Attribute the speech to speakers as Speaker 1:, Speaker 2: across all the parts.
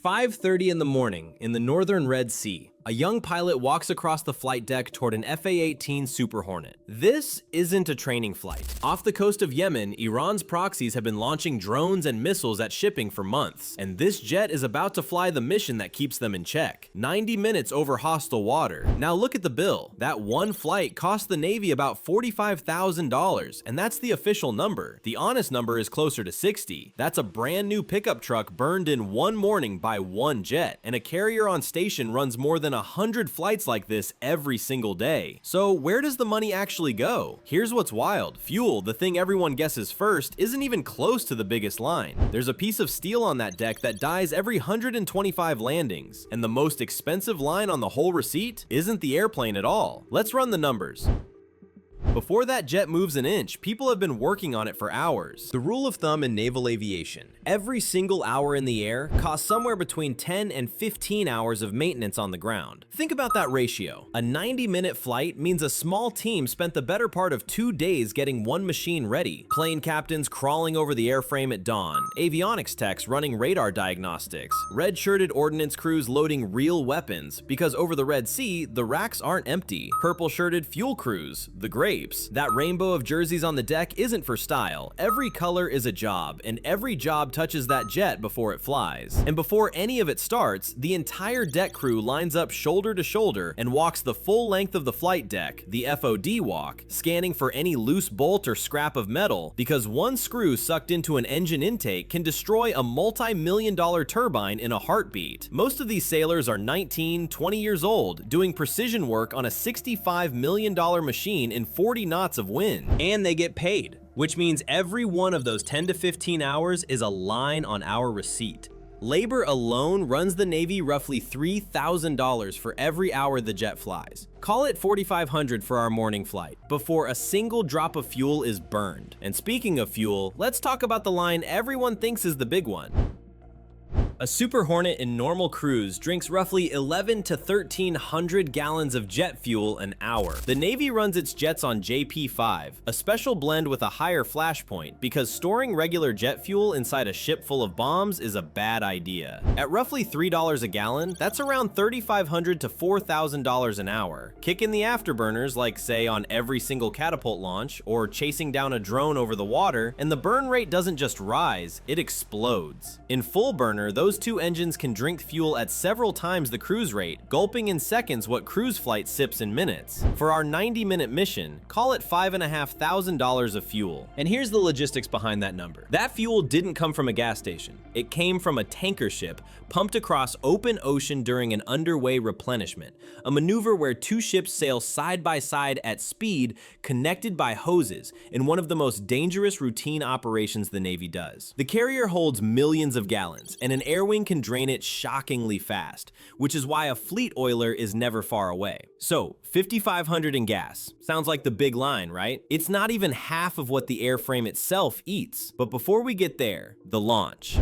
Speaker 1: 5:30 in the morning in the northern Red Sea. A young pilot walks across the flight deck toward an A-18 Super Hornet. This isn't a training flight. Off the coast of Yemen, Iran's proxies have been launching drones and missiles at shipping for months, and this jet is about to fly the mission that keeps them in check. 90 minutes over hostile water. Now look at the bill. That one flight cost the Navy about $45,000, and that's the official number. The honest number is closer to 60. That's a brand new pickup truck burned in one morning by one jet, and a carrier on station runs more than 100 flights like this every single day. So where does the money actually go? Here's what's wild. Fuel, the thing everyone guesses first, isn't even close to the biggest line. There's a piece of steel on that deck that dies every 125 landings, and the most expensive line on the whole receipt isn't the airplane at all. Let's run the numbers. Before that jet moves an inch, people have been working on it for hours. The rule of thumb in naval aviation: every single hour in the air costs somewhere between 10 and 15 hours of maintenance on the ground. Think about that ratio. A 90-minute flight means a small team spent the better part of 2 days getting one machine ready. Plane captains crawling over the airframe at dawn, avionics techs running radar diagnostics, red-shirted ordnance crews loading real weapons, because over the Red Sea, the racks aren't empty. Purple-shirted fuel crews, the grapes. That rainbow of jerseys on the deck isn't for style. Every color is a job, and every job touches that jet before it flies. And before any of it starts, the entire deck crew lines up shoulder to shoulder and walks the full length of the flight deck, the FOD walk, scanning for any loose bolt or scrap of metal, because one screw sucked into an engine intake can destroy a multi-million-dollar turbine in a heartbeat. Most of these sailors are 19, 20 years old, doing precision work on a $65 million machine in 40 knots of wind. And they get paid, which means every one of those 10 to 15 hours is a line on our receipt. Labor alone runs the Navy roughly $3,000 for every hour the jet flies. Call it $4,500 for our morning flight, before a single drop of fuel is burned. And speaking of fuel, let's talk about the line everyone thinks is the big one. A Super Hornet in normal cruise drinks roughly 11 to 1,300 gallons of jet fuel an hour. The Navy runs its jets on JP5, a special blend with a higher flash point, because storing regular jet fuel inside a ship full of bombs is a bad idea. At roughly $3 a gallon, that's around $3,500 to $4,000 an hour. Kick in the afterburners, like say on every single catapult launch, or chasing down a drone over the water, and the burn rate doesn't just rise, it explodes. In full burner, those two engines can drink fuel at several times the cruise rate, gulping in seconds what cruise flight sips in minutes. For our 90-minute mission, call it $5,500 of fuel. And here's the logistics behind that number. That fuel didn't come from a gas station. It came from a tanker ship pumped across open ocean during an underway replenishment, a maneuver where two ships sail side by side at speed, connected by hoses, in one of the most dangerous routine operations the Navy does. The carrier holds millions of gallons, and an air wing can drain it shockingly fast, which is why a fleet oiler is never far away. So, 5,500 in gas. Sounds like the big line, right? It's not even half of what the airframe itself eats. But before we get there, the launch.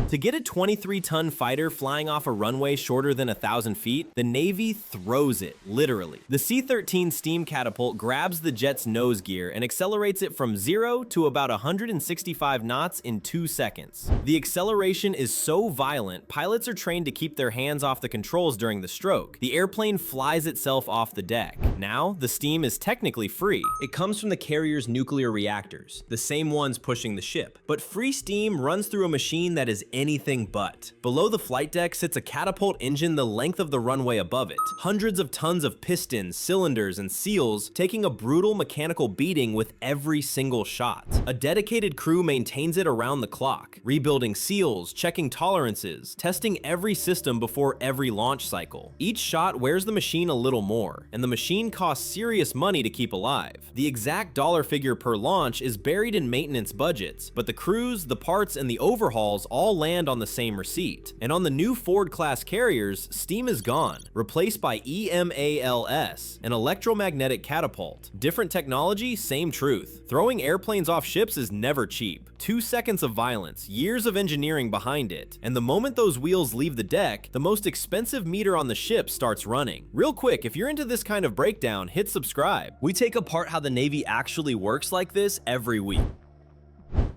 Speaker 1: To get a 23-ton fighter flying off a runway shorter than 1,000 feet, the Navy throws it, literally. The C-13 steam catapult grabs the jet's nose gear and accelerates it from 0 to about 165 knots in 2 seconds. The acceleration is so violent, pilots are trained to keep their hands off the controls during the stroke. The airplane flies itself off the deck. Now, the steam is technically free. It comes from the carrier's nuclear reactors, the same ones pushing the ship. But free steam runs through a machine that is anything but. Below the flight deck sits a catapult engine the length of the runway above it. Hundreds of tons of pistons, cylinders, and seals taking a brutal mechanical beating with every single shot. A dedicated crew maintains it around the clock, rebuilding seals, checking tolerances, testing every system before every launch cycle. Each shot wears the machine a little more, and the machine costs serious money to keep alive. The exact dollar figure per launch is buried in maintenance budgets, but the crews, the parts, and the overhauls all land on the same receipt. And on the new Ford-class carriers, steam is gone, replaced by EMALS, an electromagnetic catapult. Different technology, same truth. Throwing airplanes off ships is never cheap. 2 seconds of violence, years of engineering behind it, and the moment those wheels leave the deck, the most expensive meter on the ship starts running. Real quick, if you're into this kind of breakdown, hit subscribe. We take apart how the Navy actually works like this every week.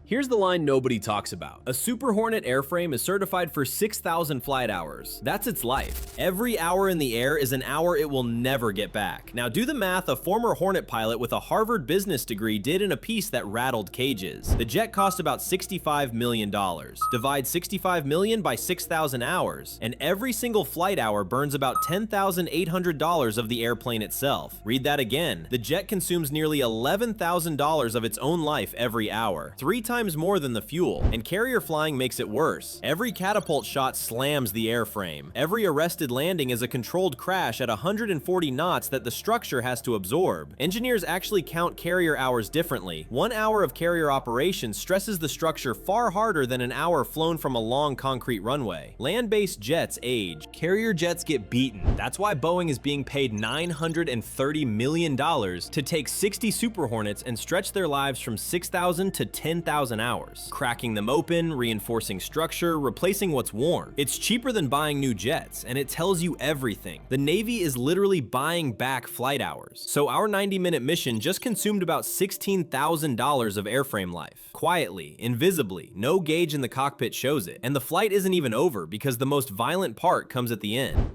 Speaker 1: Here's the line nobody talks about. A Super Hornet airframe is certified for 6,000 flight hours. That's its life. Every hour in the air is an hour it will never get back. Now do the math a former Hornet pilot with a Harvard business degree did in a piece that rattled cages. The jet cost about $65 million. Divide 65 million by 6,000 hours, and every single flight hour burns about $10,800 of the airplane itself. Read that again. The jet consumes nearly $11,000 of its own life every hour. 3 times more than the fuel, and carrier flying makes it worse. Every catapult shot slams the airframe. Every arrested landing is a controlled crash at 140 knots that the structure has to absorb. Engineers actually count carrier hours differently. 1 hour of carrier operation stresses the structure far harder than an hour flown from a long concrete runway. Land-based jets age. Carrier jets get beaten. That's why Boeing is being paid $930 million to take 60 Super Hornets and stretch their lives from 6,000 to 10,000 hours, cracking them open, reinforcing structure, replacing what's worn. It's cheaper than buying new jets, and it tells you everything. The Navy is literally buying back flight hours. So our 90-minute mission just consumed about $16,000 of airframe life. Quietly, invisibly, no gauge in the cockpit shows it, and the flight isn't even over because the most violent part comes at the end.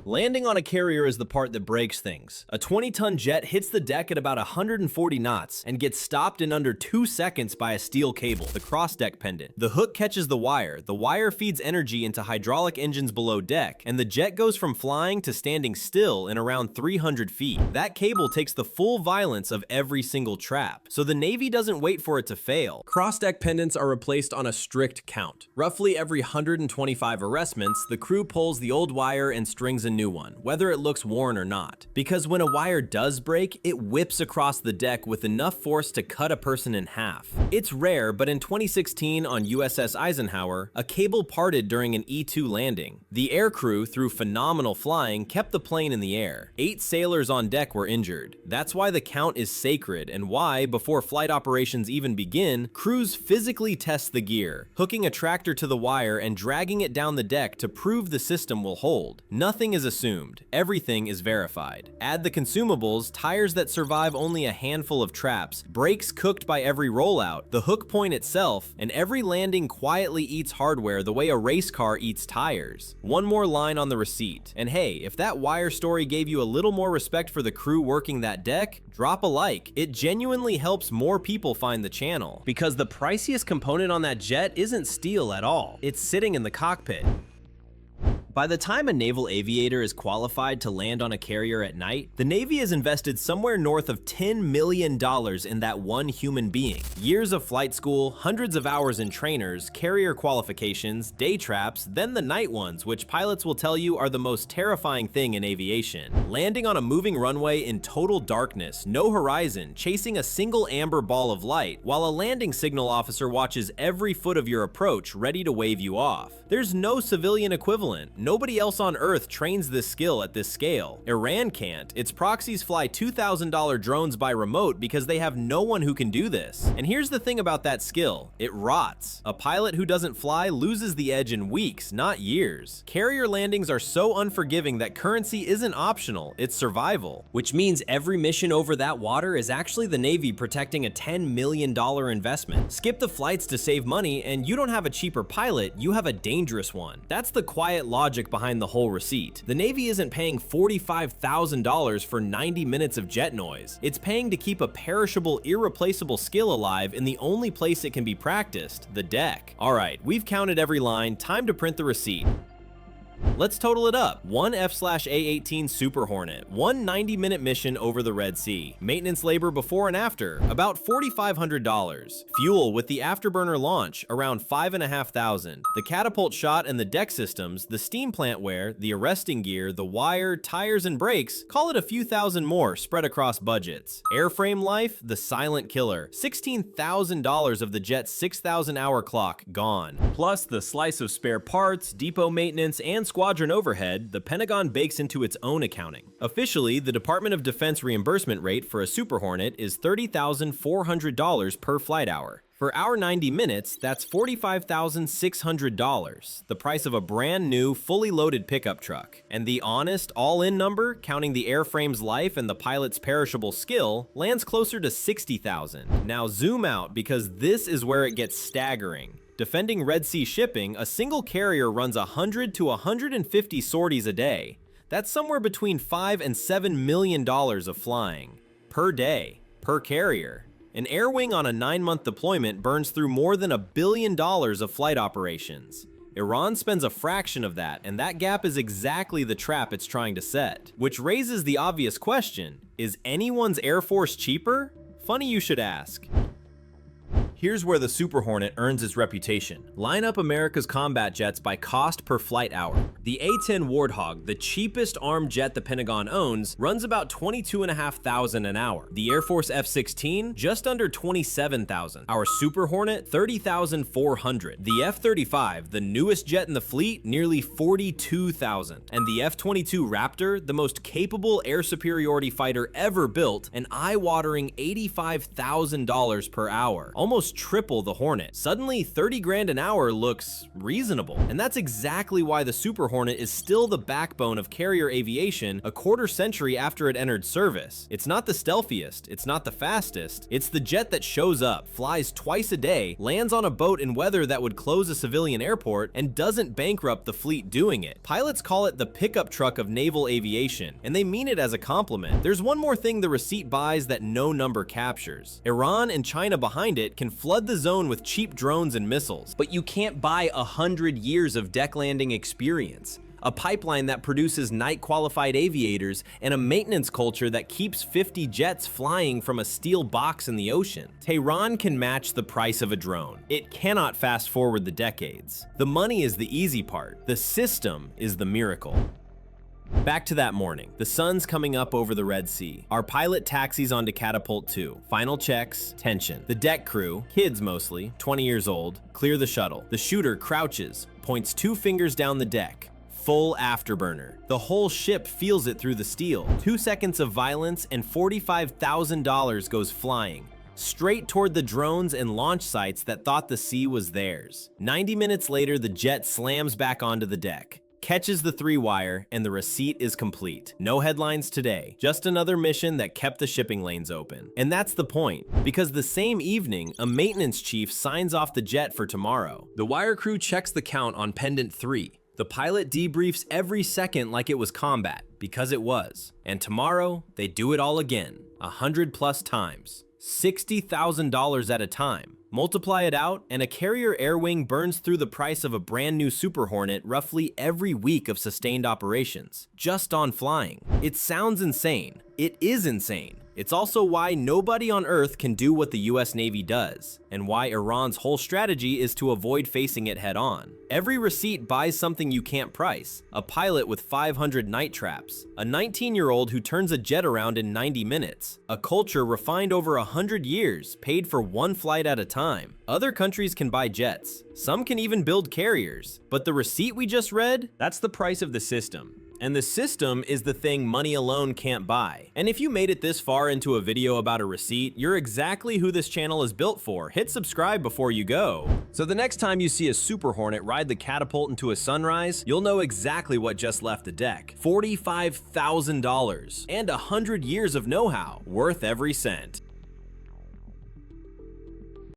Speaker 1: Landing on a carrier is the part that breaks things. A 20-ton jet hits the deck at about 140 knots and gets stopped in under 2 seconds by a steel cable, the cross-deck pendant. The hook catches the wire feeds energy into hydraulic engines below deck, and the jet goes from flying to standing still in around 300 feet. That cable takes the full violence of every single trap, so the Navy doesn't wait for it to fail. Cross-deck pendants are replaced on a strict count. Roughly every 125 arrestments, the crew pulls the old wire and strings a new one, whether it looks worn or not. Because when a wire does break, it whips across the deck with enough force to cut a person in half. It's rare, but in 2016 on USS Eisenhower, a cable parted during an E-2 landing. The air crew, through phenomenal flying, kept the plane in the air. 8 sailors on deck were injured. That's why the count is sacred, and why, before flight operations even begin, crews physically test the gear, hooking a tractor to the wire and dragging it down the deck to prove the system will hold. Nothing is assumed. Everything is verified. Add the consumables, tires that survive only a handful of traps, brakes cooked by every rollout, the hook point itself, and every landing quietly eats hardware the way a race car eats tires. One more line on the receipt. And hey, if that wire story gave you a little more respect for the crew working that deck, drop a like. It genuinely helps more people find the channel. Because the priciest component on that jet isn't steel at all. It's sitting in the cockpit. By the time a naval aviator is qualified to land on a carrier at night, the Navy has invested somewhere north of $10 million in that one human being. Years of flight school, hundreds of hours in trainers, carrier qualifications, day traps, then the night ones, which pilots will tell you are the most terrifying thing in aviation. Landing on a moving runway in total darkness, no horizon, chasing a single amber ball of light, while a landing signal officer watches every foot of your approach, ready to wave you off. There's no civilian equivalent. Nobody else on Earth trains this skill at this scale. Iran can't. Its proxies fly $2,000 drones by remote because they have no one who can do this. And here's the thing about that skill. It rots. A pilot who doesn't fly loses the edge in weeks, not years. Carrier landings are so unforgiving that currency isn't optional, it's survival. Which means every mission over that water is actually the Navy protecting a $10 million investment. Skip the flights to save money and you don't have a cheaper pilot, you have a dangerous one. That's the quiet logic behind the whole receipt. The Navy isn't paying $45,000 for 90 minutes of jet noise. It's paying to keep a perishable, irreplaceable skill alive in the only place it can be practiced, the deck. Alright, we've counted every line, time to print the receipt. Let's total it up. 1 F/A-18 Super Hornet, 1 90-minute mission over the Red Sea. Maintenance labor before and after, about $4,500. Fuel with the afterburner launch, around $5,500. The catapult shot and the deck systems, the steam plant wear, the arresting gear, the wire, tires, and brakes, call it a few thousand more spread across budgets. Airframe life, the silent killer. $16,000 of the jet's 6,000-hour clock gone. Plus the slice of spare parts, depot maintenance, and squadron overhead, the Pentagon bakes into its own accounting. Officially, the Department of Defense reimbursement rate for a Super Hornet is $30,400 per flight hour. For our 90 minutes, that's $45,600, the price of a brand new, fully loaded pickup truck. And the honest, all-in number, counting the airframe's life and the pilot's perishable skill, lands closer to $60,000. Now zoom out, because this is where it gets staggering. Defending Red Sea shipping, a single carrier runs 100 to 150 sorties a day. That's somewhere between $5 and $7 million of flying. Per day. Per carrier. An air wing on a 9-month deployment burns through more than $1 billion of flight operations. Iran spends a fraction of that, and that gap is exactly the trap it's trying to set. Which raises the obvious question, is anyone's Air Force cheaper? Funny you should ask. Here's where the Super Hornet earns its reputation. Line up America's combat jets by cost per flight hour. The A-10 Warthog, the cheapest armed jet the Pentagon owns, runs about $22,500 an hour. The Air Force F-16, just under $27,000. Our Super Hornet, $30,400. The F-35, the newest jet in the fleet, nearly $42,000. And the F-22 Raptor, the most capable air superiority fighter ever built, an eye-watering $85,000 per hour. Almost triple the Hornet. Suddenly, 30 grand an hour looks reasonable. And that's exactly why the Super Hornet is still the backbone of carrier aviation a quarter century after it entered service. It's not the stealthiest, it's not the fastest, it's the jet that shows up, flies twice a day, lands on a boat in weather that would close a civilian airport, and doesn't bankrupt the fleet doing it. Pilots call it the pickup truck of naval aviation, and they mean it as a compliment. There's one more thing the receipt buys that no number captures. Iran and China behind it can flood the zone with cheap drones and missiles, but you can't buy 100 years of deck landing experience, a pipeline that produces night-qualified aviators, and a maintenance culture that keeps 50 jets flying from a steel box in the ocean. Tehran can match the price of a drone. It cannot fast forward the decades. The money is the easy part. The system is the miracle. Back to that morning. The sun's coming up over the Red Sea. Our pilot taxis onto Catapult 2. Final checks, tension. The deck crew, kids mostly, 20 years old, clear the shuttle. The shooter crouches, points 2 fingers down the deck. Full afterburner. The whole ship feels it through the steel. 2 seconds of violence and $45,000 goes flying, straight toward the drones and launch sites that thought the sea was theirs. 90 minutes later, the jet slams back onto the deck, catches the 3-wire, and the receipt is complete. No headlines today, just another mission that kept the shipping lanes open. And that's the point, because the same evening, a maintenance chief signs off the jet for tomorrow. The wire crew checks the count on Pendant 3. The pilot debriefs every second like it was combat, because it was. And tomorrow, they do it all again, 100+ times. $60,000 at a time. Multiply it out, and a carrier air wing burns through the price of a brand new Super Hornet roughly every week of sustained operations, just on flying. It sounds insane. It is insane. It's also why nobody on Earth can do what the US Navy does, and why Iran's whole strategy is to avoid facing it head on. Every receipt buys something you can't price: a pilot with 500 night traps, a 19-year-old who turns a jet around in 90 minutes, a culture refined over 100 years, paid for one flight at a time. Other countries can buy jets, some can even build carriers, but the receipt we just read, that's the price of the system. And the system is the thing money alone can't buy. And if you made it this far into a video about a receipt, you're exactly who this channel is built for. Hit subscribe before you go. So the next time you see a Super Hornet ride the catapult into a sunrise, you'll know exactly what just left the deck. $45,000 and 100 years of know-how, worth every cent.